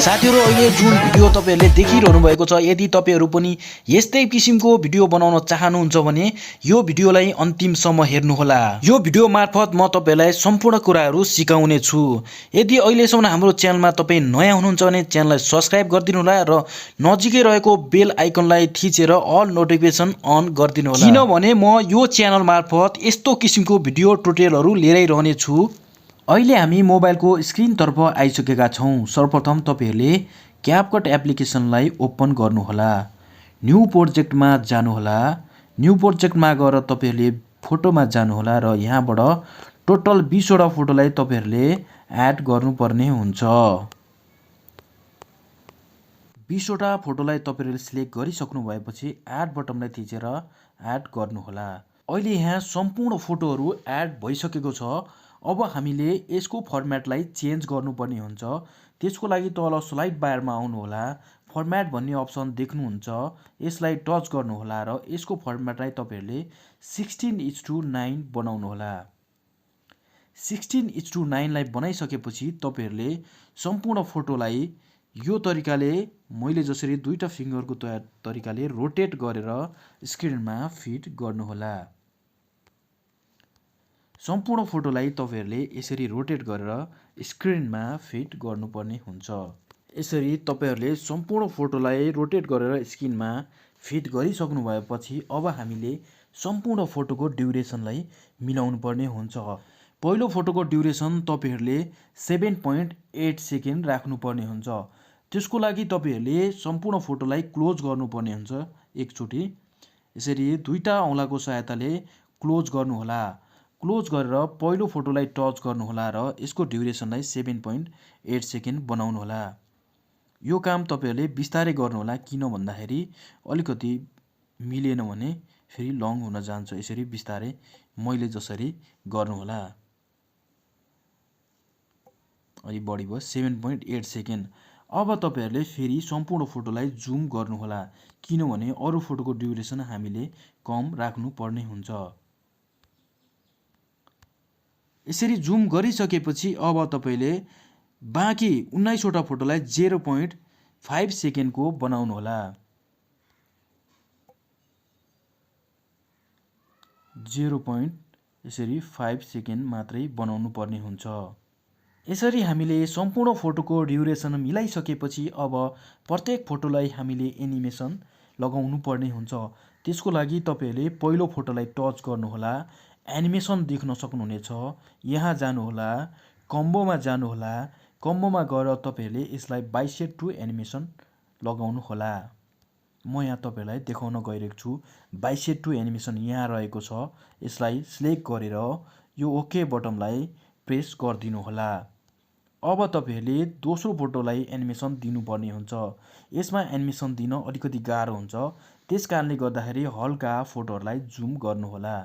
साथीहरु अहिले जुन भिडियो तपाईहरुले देखिरहनु भएको छ यदि तपाईहरु पनि यस्तै किसिमको भिडियो बनाउन चाहनुहुन्छ भने यो भिडियोलाई अन्तिमसम्म हेर्नु होला। यो भिडियो मार्फत म तपाईहरुलाई सम्पूर्ण कुराहरु सिकाउने छु। यदि अहिलेसम्म हाम्रो च्यानलमा तपाई नयाँ हुनुहुन्छ भने च्यानललाई सब्स्क्राइब गरिदिनु होला र नजिकै रहेको बेल आइकनलाई थिचेर अल नोटिफिकेसन अन गरिदिनु होला। किनभने म यो च्यानल मार्फत यस्तो किसिमको भिडियो ट्युटोरियलहरु लिएर रहने छु। अहिले हामी मोबाइलको स्क्रिनतर्फ आइसकेका छौं। सर्वप्रथम तपाईहरुले क्यापकट एप्लिकेसनलाई ओपन गर्नुहोला। न्यू प्रोजेक्टमा जानुहोला। न्यू प्रोजेक्टमा गएर तपाईहरुले फोटोमा जानुहोला र यहाँबाट टोटल 20 वटा फोटोलाई तपाईहरुले एड गर्नुपर्ने हुन्छ। 20 वटा फोटोलाई तपाईहरुले सिलेक्ट गरिसक्नु भएपछि एड बटनलाई थिचेर एड गर्नुहोला। अहिले यहाँ सम्पूर्ण फोटोहरु एड भइसकेको छ। अब हामीले यसको फर्मेटलाई चेन्ज गर्नुपर्ने हुन्छ। त्यसको लागि तल स्लाइड बारमा आउनु होला। फर्मेट भन्ने अप्सन देख्नुहुन्छ। यसलाई टच गर्नु होला र यसको फर्मेटलाई तपाईहरुले 16:9 बनाउनु होला। 16:9 लाई बनाइसकेपछि तपाईहरुले सम्पूर्ण फोटोलाई यो तरिकाले मैले जसरी दुईटा फिंगरको तरिकाले रोटेट गरेर स्क्रिनमा फिट गर्नु होला। सम्पूर्ण फोटोलाई तपाईहरुले यसरी रोटेट गरेर स्क्रिनमा फिट गर्नुपर्ने हुन्छ। यसरी तपाईहरुले सम्पूर्ण फोटोलाई रोटेट गरेर स्क्रिनमा फिट गरिसक्नु भएपछि अब हामीले सम्पूर्ण फोटोको ड्युरेसनलाई मिलाउनु पर्ने हुन्छ। पहिलो फोटोको ड्युरेसन तपाईहरुले 7.8 सेकेन्ड राख्नुपर्ने हुन्छ। त्यसको लागि तपाईहरुले सम्पूर्ण फोटोलाई क्लोज गर्नुपर्ने हुन्छ। एकचोटी यसरी दुईटा औंलाको सहायताले क्लोज गर्नु होला। क्लोज गरेर पहिलो फोटोलाई टच गर्नु होला र यसको ड्युरेसनलाई 7.8 सेकेन्ड बनाउनु होला। यो काम तपाईहरुले बिस्तारै गर्नु होला किन भन्दाखेरि अलिकति मिलेन भने फेरि लङ हुन जान्छ। यसरी बिस्तारै मैले जसरी गर्नु होला। अलि बढी भयो 7.8 सेकेन्ड। अब तपाईहरुले फेरि सम्पूर्ण फोटोलाई जुम गर्नु होला किनभने अरु फोटोको ड्युरेसन हामीले कम राख्नु पर्ने हुन्छ। यसरी जुम गरिसकेपछि अब तपाईले बाँकी 19 वटा फोटोलाई 0.5 सेकेन्डको बनाउनु होला। 0.5 सेकेन्ड मात्रै बनाउनु पर्ने हुन्छ। यसरी हामीले सम्पूर्ण फोटोको ड्युरेसन मिलाइसकेपछि अब प्रत्येक फोटोलाई हामीले एनिमेसन लगाउनु पर्ने हुन्छ। त्यसको लागि तपाईहरुले पहिलो फोटोलाई टच गर्नु होला। एनिमेसन देख्न सक्नुहुनेछ। यहाँ जानु होला। कम्बोमा जानु होला। कम्बोमा गएर तपाईहरुले यसलाई बाइसेट टु एनिमेसन लगाउनु होला। म यहाँ तपाईहरुलाई देखाउन गइरहेको छु। बाइसेट टु एनिमेसन यहाँ रहेको छ। यसलाई सिलेक्ट गरेर यो ओके बटनलाई प्रेस गरिदिनु होला। अब तपाईहरुले दोस्रो फोटोलाई एनिमेसन दिनुपर्ने हुन्छ। यसमा एनिमेसन दिन अलिकति गाह्रो हुन्छ। त्यसकारणले गर्दाखेरि हल्का फोटोहरुलाई जुम गर्नु होला।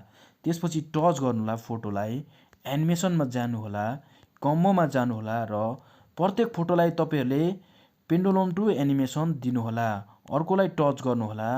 त्यसपछि टच गर्नु होला फोटोलाई। एनिमेसनमा जानु होला। कम्बोमा जानु होला र प्रत्येक फोटोलाई तपाईहरुले पेन्डुलम टु एनिमेसन दिनु होला। अर्कोलाई टच गर्नु होला।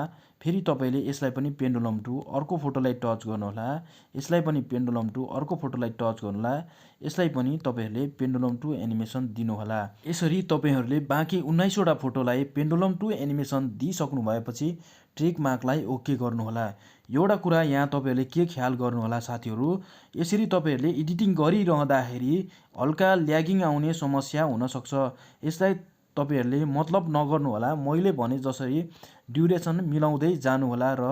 फेरि तपाईले यसलाई पनि पेन्डुलम टु अर्को फोटोलाई टच गर्नु होला। यसलाई पनि पेन्डुलम टु अर्को फोटोलाई टच गर्नु होला। यसलाई पनि तपाईहरुले पेन्डुलम टु एनिमेसन दिनु होला। यसरी तपाईहरुले बाँकी 19 वटा फोटोलाई पेन्डुलम टु एनिमेसन दिइसक्नु भएपछि ट्रिक मार्कलाई ओके गर्नु होला। एउटा कुरा यहाँ तपाईहरुले के ख्याल गर्नु होला साथीहरु, यसरी तपाईहरुले एडिटिङ गरिरहँदाखेरि हल्का ल्यागिङ आउने समस्या हुन सक्छ। यसलाई तपाईहरुले मतलब नगर्नु होला। मैले भने जसरी ड्युरेसन मिलाउँदै जानु होला र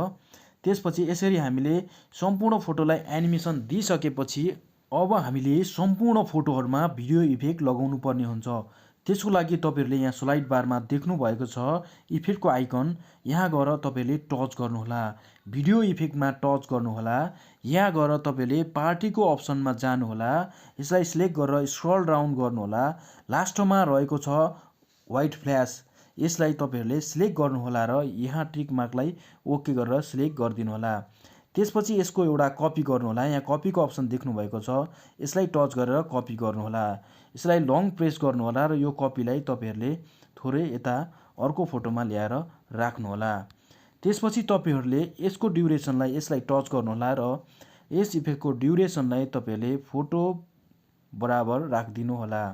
त्यसपछि यसरी हामीले सम्पूर्ण फोटोलाई एनिमेसन दिइसकेपछि अब हामीले सम्पूर्ण फोटोहरुमा भिडियो इफेक्ट लगाउनु पर्ने हुन्छ। त्यसको लागि तपाईहरुले यहाँ स्लाइड बारमा देख्नु भएको छ इफेक्टको आइकन। यहाँ गएर तपाईले टच गर्नु होला। भिडियो इफेक्टमा टच गर्नु होला। यहाँ गएर तपाईले पार्टीको अप्सनमा जानु होला। यसलाई सिलेक्ट गरेर स्क्रल डाउन गर्नु होला। लास्टमा रहेको छ व्हाइट फ्ल्याश। यसलाई तपाईहरुले सिलेक्ट गर्नु होला र यहाँ ट्रिक मार्कलाई ओके गरेर सिलेक्ट गरिदिनु होला। त्यसपछि यसको एउटा कपी गर्नु होला। यहाँ कपीको अप्सन देख्नु भएको छ। यसलाई टच गरेर कपी गर्नु होला। यसलाई लङ प्रेस गर्नु होला र यो कपीलाई तपाईहरुले थोरै यता अर्को फोटोमा ल्याएर राख्नु होला। त्यसपछि तपाईहरुले यसको ड्युरेसनलाई यसलाई टच गर्नु होला र यस इफेक्टको ड्युरेसनलाई तपाईहरुले फोटो बराबर राखिदिनु होला।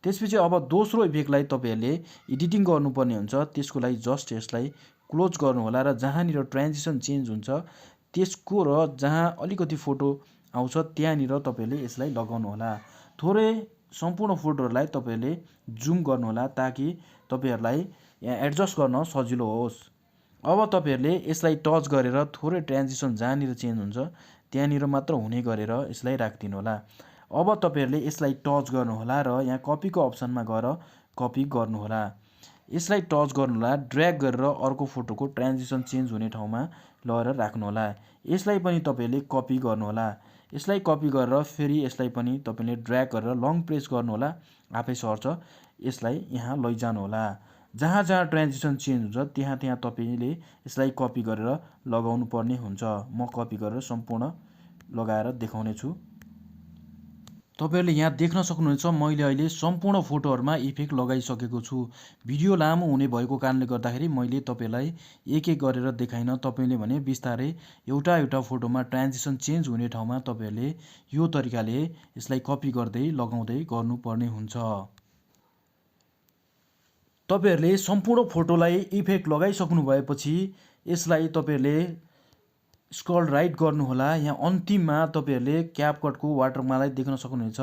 त्यसपछि अब दोस्रो इफेक्टलाई तपाईहरुले एडिटिङ गर्नुपर्ने हुन्छ। त्यसको लागि जस्ट यसलाई क्लोज गर्नु होला र जहाँनिर ट्रान्जिसन चेन्ज हुन्छ त्यसको र जहाँ अलिकति फोटो आउँछ त्यहाँनिर तपाईहरुले यसलाई लगाउनु होला। थोरै सम्पूर्ण फोटोहरुलाई तपाईहरुले जुम गर्नु होला ताकि तपाईहरुलाई यहाँ एडजस्ट गर्न सजिलो होस्। अब तपाईहरुले यसलाई टच गरेर थोरै ट्रान्जिसन जहाँनिर चेन्ज हुन्छ त्यहाँनिर मात्र हुने गरेर यसलाई राखिदिनु होला। अब तपाईहरुले यसलाई टच गर्नु होला र यहाँ कपीको अप्सनमा गएर कपी गर्नु होला। यसलाई टच गर्नु होला, ड्र्याग गरेर अर्को फोटोको ट्रान्जिसन चेन्ज हुने ठाउँमा लगेर राख्नु होला। यसलाई पनि तपाईहरुले कपी गर्नु होला। यसलाई कपी गरेर फेरि यसलाई पनि तपाईले ड्र्याग गरेर लङ प्रेस गर्नु होला, आफै सर्छ। यसलाई यहाँ लैजानु होला। जहाँ जहाँ ट्रान्जिसन चेन्ज हुन्छ त्यहाँ त्यहाँ तपाईले यसलाई कपी गरेर लगाउनु पर्ने हुन्छ। म कपी गरेर सम्पूर्ण लगाएर देखाउने छु। तपाईहरुले यहाँ देख्न सक्नुहुन्छ मैले अहिले सम्पूर्ण फोटोहरुमा इफेक्ट लगाइसकेको छु। भिडियो लामो हुने भएको कारणले गर्दाखेरि मैले तपाईलाई एक एक गरेर देखाइन। तपाईले भने बिस्तारै एउटा एउटा फोटोमा ट्रान्जिसन चेन्ज हुने ठाउँमा तपाईहरुले यो तरिकाले यसलाई कपी गर्दै लगाउँदै गर्नुपर्ने हुन्छ। तपाईहरुले सम्पूर्ण फोटोलाई इफेक्ट लगाइसक्नु भएपछि यसलाई तपाईहरुले स्क्रल राइट गर्नु होला। यहाँ अन्तिममा तपाईहरुले क्यापकटको वाटरमार्कलाई देख्न सक्नुहुन्छ।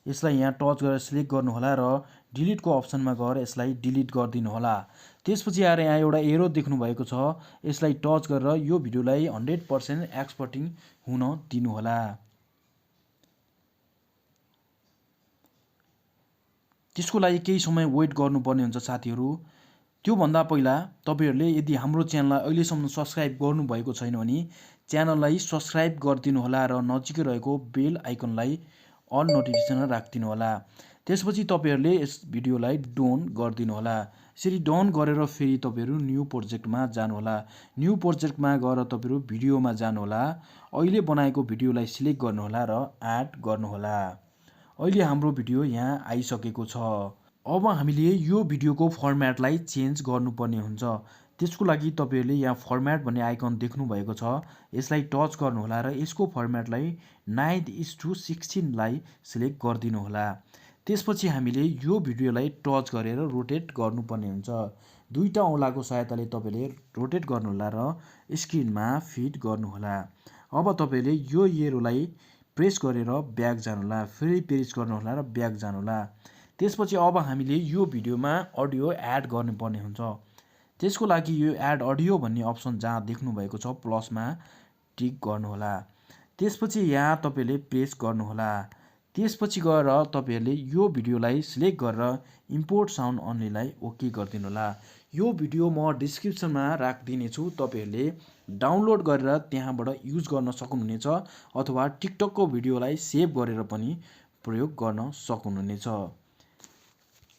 यसलाई यहाँ टच गरेर सिलेक्ट गर्नु होला र डिलिटको अप्सनमा गएर यसलाई डिलिट गरिदिनु होला। त्यसपछि आएर यहाँ एउटा एरो देख्नु भएको छ। यसलाई टच गरेर यो भिडियोलाई 100% एक्सपोर्टिङ हुन दिनु होला। त्यसको लागि केही समय वेट गर्नुपर्ने हुन्छ साथीहरु। त्यो भन्दा पहिला तपाईहरुले यदि हाम्रो च्यानललाई अहिलेसम्म सब्स्क्राइब गर्नुभएको छैन भने च्यानललाई सब्स्क्राइब गरिदिनु होला र नजिकै रहेको बेल आइकनलाई अल नोटिफिकेसन राखिदिनु होला। त्यसपछि तपाईहरुले यस भिडियोलाई डन गरिदिनु होला। यसरी डन गरेर फेरि तपाईहरु न्यू प्रोजेक्टमा जानु होला। न्यू प्रोजेक्टमा गएर तपाईहरु भिडियोमा जानु होला। अहिले बनाएको भिडियोलाई सिलेक्ट गर्नु होला र एड गर्नु होला। अहिले हाम्रो भिडियो यहाँ आइसकेको छ। अब हामीले यो भिडियोको फर्म्याटलाई चेन्ज गर्नुपर्ने हुन्छ। त्यसको लागि तपाईहरुले यहाँ फर्म्याट भन्ने आइकन देख्नु भएको छ। यसलाई टच गर्नु होला र यसको फर्म्याटलाई 9:16 लाई सिलेक्ट गरिदिनु होला। त्यसपछि हामीले यो भिडियोलाई टच गरेर रोटेट गर्नुपर्ने हुन्छ। दुईटा औंलाको सहायताले तपाईले रोटेट गर्नु होला र स्क्रिनमा फिट गर्नु होला। अब तपाईले यो एरोलाई प्रेस गरेर ब्याक जानु होला, फेरि प्रेस गर्नु होला र ब्याक जानु होला। त्यसपछि अब हामीले यो भिडियोमा अडियो एड गर्नुपर्ने हुन्छ। त्यसको लागि यो एड अडियो भन्ने अप्सन जहाँ देख्नु भएको छ प्लसमा टिक गर्नु होला। त्यसपछि यहाँ तपाईले प्रेस गर्नु होला। त्यसपछि गएर तपाईहरुले यो भिडियोलाई सिलेक्ट गरेर इम्पोर्ट साउन्ड अन्लीलाई ओके गरिदिनु होला। यो भिडियो म डिस्क्रिप्सनमा राखिदिने छु। तपाईहरुले डाउनलोड गरेर त्यहाँबाट युज गर्न सक्नुहुनेछ अथवा टिकटकको भिडियोलाई सेभ गरेर पनि प्रयोग गर्न सक्नुहुनेछ।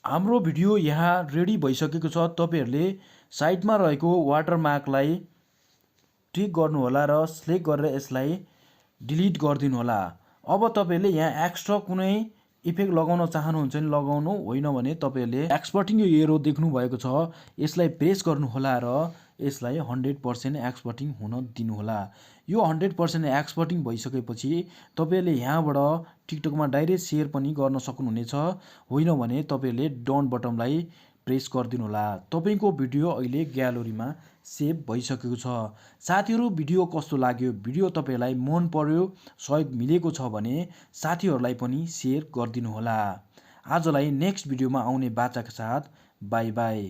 हाम्रो भिडियो यहाँ रेडी भइसकेको छ। तपाईहरुले साइडमा रहेको वाटरमार्कलाई टिक गर्नु होला र सिलेक्ट गरेर यसलाई डिलिट गरिदिनु होला। अब तपाईहरुले यहाँ एक्स्ट्रा कुनै इफेक्ट लगाउन चाहनुहुन्छ भने लगाउनु, होइन भने तपाईहरुले एक्सपोर्टिङ यो एरो देख्नु भएको छ। यसलाई प्रेस गर्नु होला र यसलाई 100% एक्सपोर्टिङ हुन दिनु होला। यो 100% एक्सपोर्टिङ भइसकेपछि तपाईहरुले यहाँबाट टिकटकमा डाइरेक्ट शेयर पनि गर्न सक्नुहुनेछ, होइन भने तपाईहरुले डन बटनलाई प्रेस गरिदिनु होला। तपाईको भिडियो अहिले ग्यालरीमा सेभ भइसकेको छ। साथीहरु भिडियो कस्तो लाग्यो? भिडियो तपाईहरुलाई मन पर्यो, सहयोग मिलेको छ भने साथीहरुलाई पनि शेयर गरिदिनु होला। आजलाई नेक्स्ट भिडियोमा आउने बाचाका साथ बाइ बाइ।